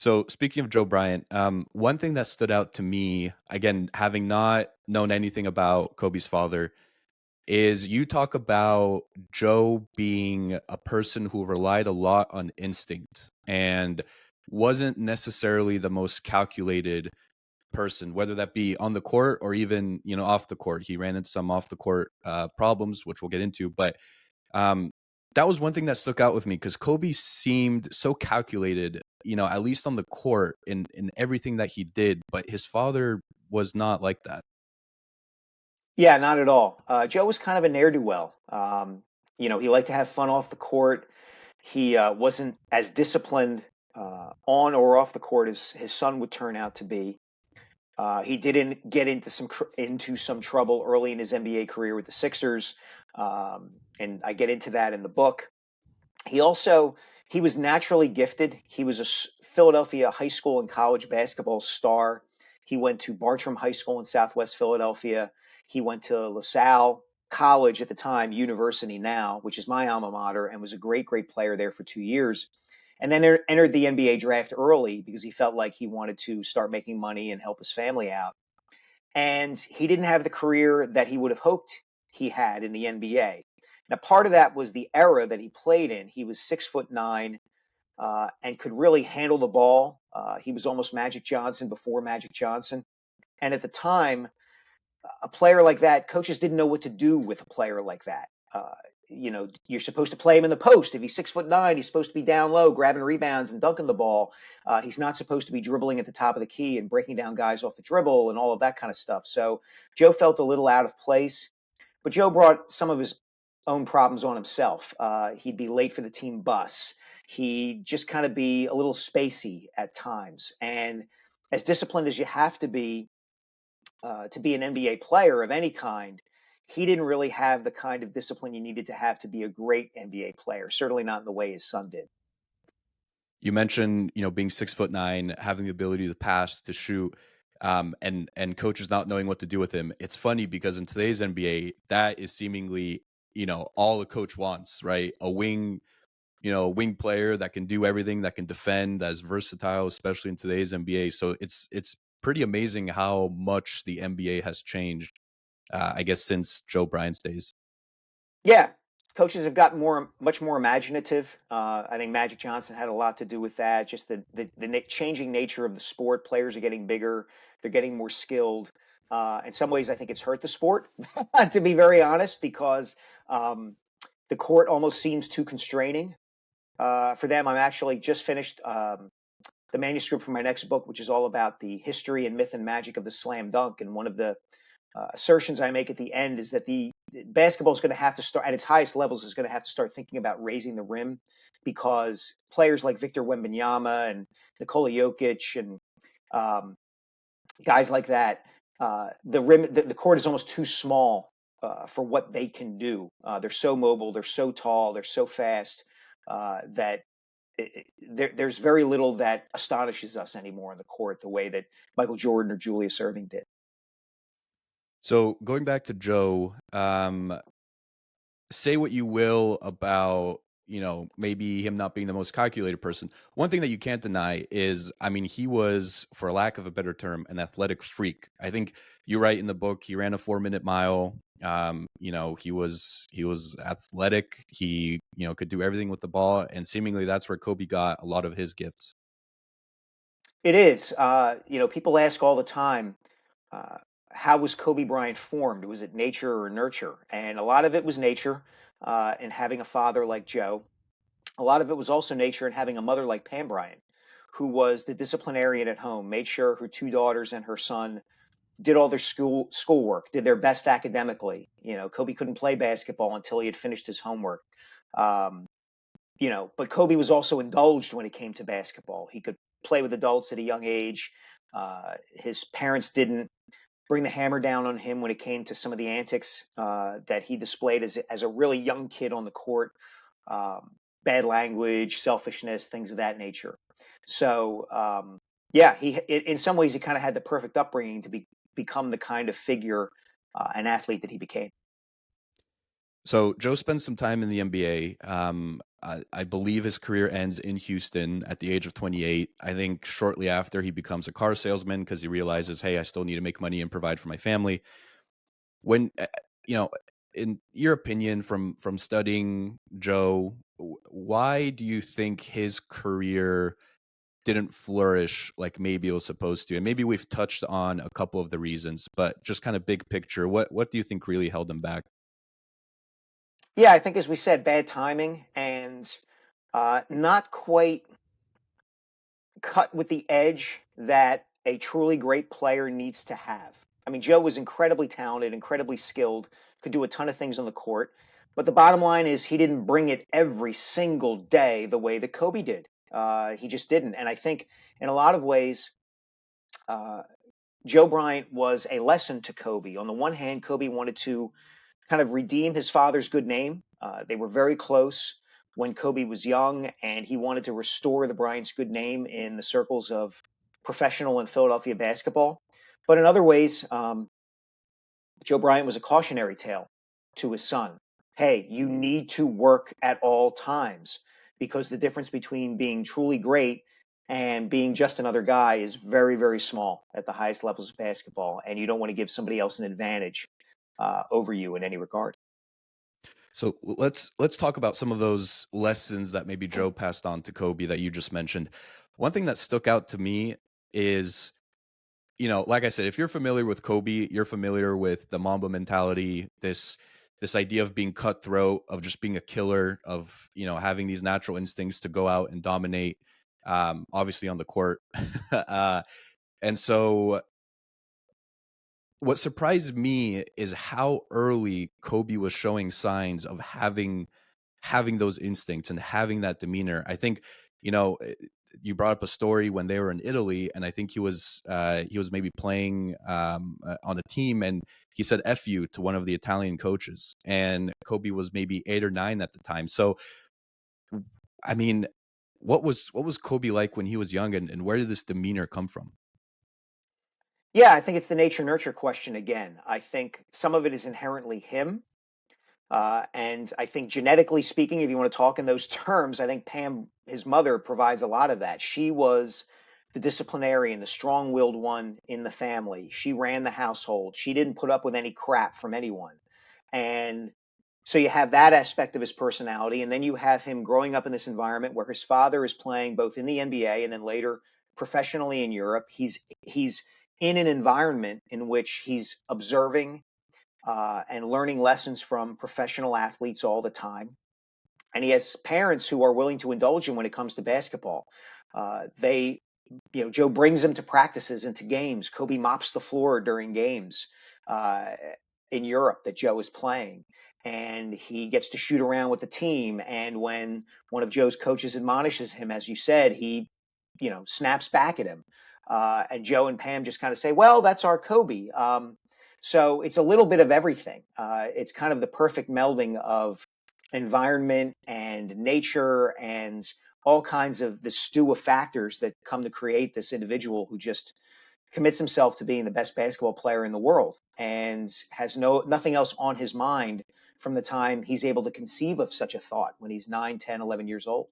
So speaking of Joe Bryant, one thing that stood out to me, again, having not known anything about Kobe's father, is you talk about Joe being a person who relied a lot on instinct and wasn't necessarily the most calculated person, whether that be on the court or even off the court. He ran into some off the court problems, which we'll get into, but um, that was one thing that stuck out with me because Kobe seemed so calculated, at least on the court in everything that he did. But his father was not like that. Yeah, not at all. Joe was kind of a ne'er-do-well. He liked to have fun off the court. He wasn't as disciplined on or off the court as his son would turn out to be. He didn't get into some trouble early in his NBA career with the Sixers, and I get into that in the book. He also he was naturally gifted. He was a Philadelphia high school and college basketball star. He went to Bartram High School in Southwest Philadelphia. He went to LaSalle College at the time, University now, which is my alma mater, and was a great, great player there for 2 years. And then entered the NBA draft early because he felt like he wanted to start making money and help his family out. And he didn't have the career that he would have hoped he had in the NBA. Now, part of that was the era that he played in. He was 6'9" and could really handle the ball. He was almost Magic Johnson before Magic Johnson. And at the time, a player like that, coaches didn't know what to do with a player like that. You're supposed to play him in the post. If he's 6'9", he's supposed to be down low, grabbing rebounds and dunking the ball. He's not supposed to be dribbling at the top of the key and breaking down guys off the dribble and all of that kind of stuff. So Joe felt a little out of place, but Joe brought some of his own problems on himself. He'd be late for the team bus. He'd just kind of be a little spacey at times. And as disciplined as you have to be an NBA player of any kind, he didn't really have the kind of discipline you needed to have to be a great NBA player. Certainly not in the way his son did. You mentioned, being 6'9", having the ability to pass, to shoot, and coaches not knowing what to do with him. It's funny because in today's NBA, that is seemingly, all a coach wants, right? A wing player that can do everything, that can defend, that's versatile, especially in today's NBA. So it's pretty amazing how much the NBA has changed, I guess, since Joe Bryant's days. Yeah, coaches have gotten much more imaginative. I think Magic Johnson had a lot to do with that. Just the changing nature of the sport. Players are getting bigger. They're getting more skilled. In some ways, I think it's hurt the sport, to be very honest, because um, the court almost seems too constraining for them. I'm actually just finished the manuscript for my next book, which is all about the history and myth and magic of the slam dunk. And one of the assertions I make at the end is that the basketball is going to have to start at its highest levels is going to have to start thinking about raising the rim because players like Victor Wembanyama and Nikola Jokic and um, guys like that, the court is almost too small for what they can do. They're so mobile, they're so tall, they're so fast that there's very little that astonishes us anymore in the court the way that Michael Jordan or Julius Erving did. So going back to Joe, say what you will about maybe him not being the most calculated person. One thing that you can't deny is, I mean, he was, for lack of a better term, an athletic freak. I think you write in the book he ran a 4-minute mile. He was athletic. He could do everything with the ball, and seemingly that's where Kobe got a lot of his gifts. It is. People ask all the time, uh, how was Kobe Bryant formed? Was it nature or nurture? And a lot of it was nature, and having a father like Joe. A lot of it was also nature and having a mother like Pam Bryant, who was the disciplinarian at home, made sure her two daughters and her son did all their schoolwork, did their best academically. Kobe couldn't play basketball until he had finished his homework. Um, but Kobe was also indulged when it came to basketball. He could play with adults at a young age. His parents didn't bring the hammer down on him when it came to some of the antics that he displayed as a really young kid on the court. Bad language, selfishness, things of that nature. So, yeah, in some ways he kind of had the perfect upbringing to become the kind of figure, an athlete that he became. So Joe spent some time in the NBA. I believe his career ends in Houston at the age of 28. I think shortly after he becomes a car salesman because he realizes, hey, I still need to make money and provide for my family. When you know, in your opinion, from studying Joe, why do you think his career didn't flourish like maybe it was supposed to? And maybe we've touched on a couple of the reasons, but just kind of big picture, what do you think really held him back? Yeah, I think as we said, bad timing and not quite cut with the edge that a truly great player needs to have. I mean, Joe was incredibly talented, incredibly skilled, could do a ton of things on the court. But the bottom line is he didn't bring it every single day the way that Kobe did. He just didn't. And I think in a lot of ways, uh, Joe Bryant was a lesson to Kobe. On the one hand, Kobe wanted to kind of redeem his father's good name. They were very close when Kobe was young, and he wanted to restore the Bryant's good name in the circles of professional and Philadelphia basketball. But in other ways, Joe Bryant was a cautionary tale to his son. Hey, you need to work at all times because the difference between being truly great and being just another guy is very, very small at the highest levels of basketball. And you don't want to give somebody else an advantage over you in any regard. So let's talk about some of those lessons that maybe Joe passed on to Kobe that you just mentioned. One thing that stuck out to me is, like I said, if you're familiar with Kobe, you're familiar with the Mamba mentality, this idea of being cutthroat, of just being a killer, of having these natural instincts to go out and dominate, obviously on the court. And so what surprised me is how early Kobe was showing signs of having those instincts and having that demeanor. I think, you know, eh, you brought up a story when they were in Italy, and I think he was maybe playing on a team, and he said "F you" to one of the Italian coaches, and Kobe was maybe 8 or 9 at the time. So, I mean, what was Kobe like when he was young, and where did this demeanor come from? Yeah, I think it's the nature nurture question again. I think some of it is inherently him. And I think genetically speaking, if you want to talk in those terms, I think Pam, his mother, provides a lot of that. She was the disciplinarian, the strong willed one in the family. She ran the household. She didn't put up with any crap from anyone. And so you have that aspect of his personality. And then you have him growing up in this environment where his father is playing both in the NBA and then later professionally in Europe. He's in an environment in which he's observing and learning lessons from professional athletes all the time. And he has parents who are willing to indulge him when it comes to basketball. Joe brings him to practices and to games. Kobe mops the floor during games uh, in Europe that Joe is playing. And he gets to shoot around with the team. And when one of Joe's coaches admonishes him, as you said, he, snaps back at him. And Joe and Pam just kind of say, well, that's our Kobe. So it's a little bit of everything. It's kind of the perfect melding of environment and nature and all kinds of the stew of factors that come to create this individual who just commits himself to being the best basketball player in the world and has nothing else on his mind from the time he's able to conceive of such a thought when he's 9, 10, 11 years old.